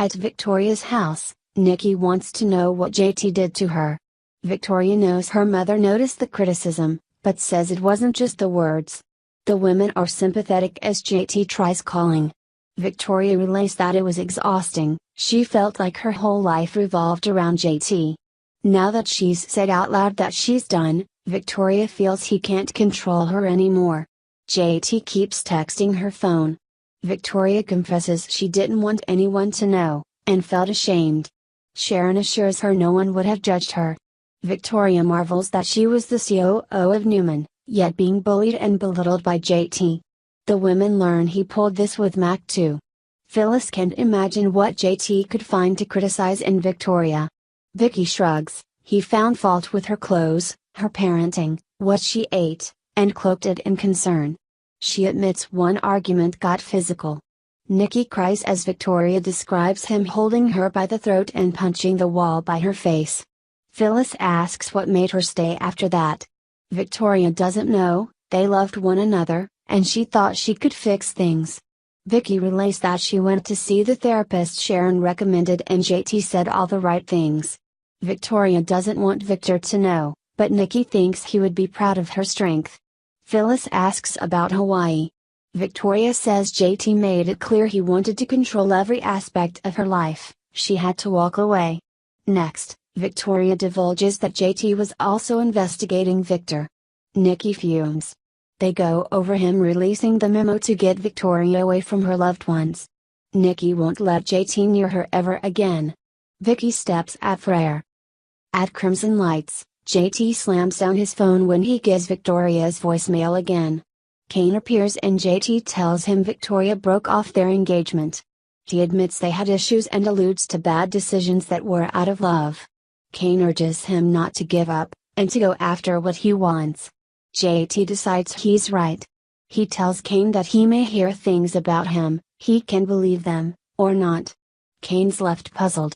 At Victoria's house, Nikki wants to know what JT did to her. Victoria knows her mother noticed the criticism, but says it wasn't just the words. The women are sympathetic as JT tries calling. Victoria relays that it was exhausting. She felt like her whole life revolved around JT. Now that she's said out loud that she's done, Victoria feels he can't control her anymore. JT keeps texting her phone. Victoria confesses she didn't want anyone to know, and felt ashamed. Sharon assures her no one would have judged her. Victoria marvels that she was the COO of Newman, yet being bullied and belittled by JT. The women learn he pulled this with Mac too. Phyllis can't imagine what JT could find to criticize in Victoria. Vicky shrugs. He found fault with her clothes, her parenting, what she ate, and cloaked it in concern. She admits one argument got physical. Nikki cries as Victoria describes him holding her by the throat and punching the wall by her face. Phyllis asks what made her stay after that. Victoria doesn't know. They loved one another, and she thought she could fix things. Vicky relays that she went to see the therapist Sharon recommended and JT said all the right things. Victoria doesn't want Victor to know, but Nikki thinks he would be proud of her strength. Phyllis asks about Hawaii. Victoria says JT made it clear he wanted to control every aspect of her life. She had to walk away. Next, Victoria divulges that JT was also investigating Victor. Nikki fumes. They go over him releasing the memo to get Victoria away from her loved ones. Nikki won't let JT near her ever again. Vicky steps at Frere. At Crimson Lights, JT slams down his phone when he gets Victoria's voicemail again. Kane appears and JT tells him Victoria broke off their engagement. He admits they had issues and alludes to bad decisions that were out of love. Kane urges him not to give up, and to go after what he wants. JT decides he's right. He tells Kane that he may hear things about him, he can believe them, or not. Kane's left puzzled.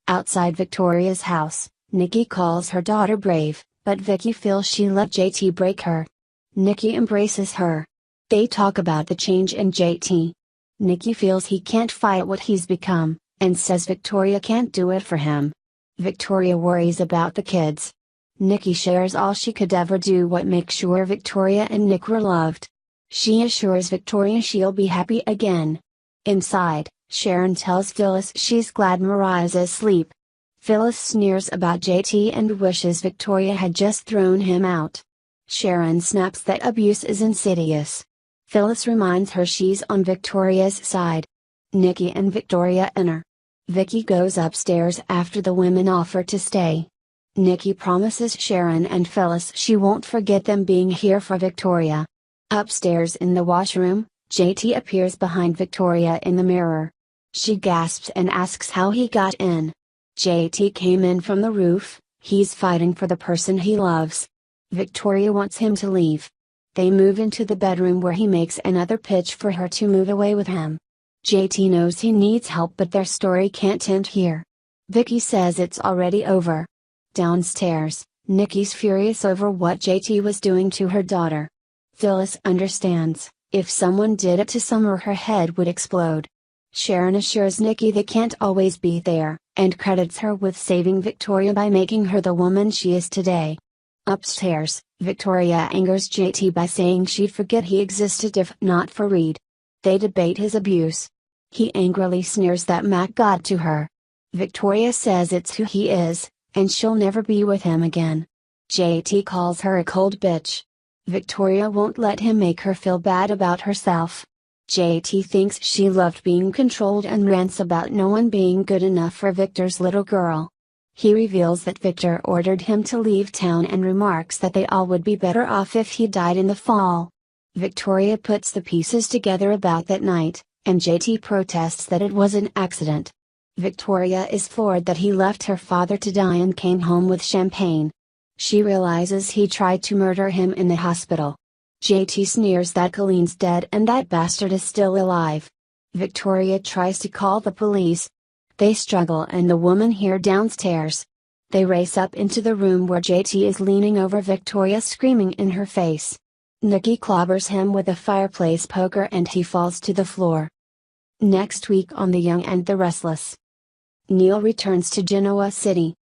Outside Victoria's house, Nikki calls her daughter brave, but Vicky feels she let JT break her. Nikki embraces her. They talk about the change in JT. Nikki feels he can't fight what he's become, and says Victoria can't do it for him. Victoria worries about the kids. Nikki shares all she could ever do what makes sure Victoria and Nick were loved. She assures Victoria she'll be happy again. Inside, Sharon tells Phyllis she's glad Mariah's asleep. Phyllis sneers about JT and wishes Victoria had just thrown him out. Sharon snaps that abuse is insidious. Phyllis reminds her she's on Victoria's side. Nikki and Victoria enter. Vicky goes upstairs after the women offer to stay. Nikki promises Sharon and Phyllis she won't forget them being here for Victoria. Upstairs in the washroom, JT appears behind Victoria in the mirror. She gasps and asks how he got in. JT came in from the roof. He's fighting for the person he loves. Victoria wants him to leave. They move into the bedroom where he makes another pitch for her to move away with him. JT knows he needs help but their story can't end here. Vicky says it's already over. Downstairs, Nikki's furious over what JT was doing to her daughter. Phyllis understands, if someone did it to Summer her head would explode. Sharon assures Nikki they can't always be there, and credits her with saving Victoria by making her the woman she is today. Upstairs, Victoria angers JT by saying she'd forget he existed if not for Reed. They debate his abuse. He angrily sneers that Mac got to her. Victoria says it's who he is, and she'll never be with him again. JT calls her a cold bitch. Victoria won't let him make her feel bad about herself. JT thinks she loved being controlled and rants about no one being good enough for Victor's little girl. He reveals that Victor ordered him to leave town and remarks that they all would be better off if he died in the fall. Victoria puts the pieces together about that night, and JT protests that it was an accident. Victoria is floored that he left her father to die and came home with champagne. She realizes he tried to murder him in the hospital. JT sneers that Colleen's dead and that bastard is still alive. Victoria tries to call the police. They struggle and the women hear downstairs. They race up into the room where JT is leaning over Victoria screaming in her face. Nikki clobbers him with a fireplace poker and he falls to the floor. Next week on The Young and the Restless. Neil returns to Genoa City,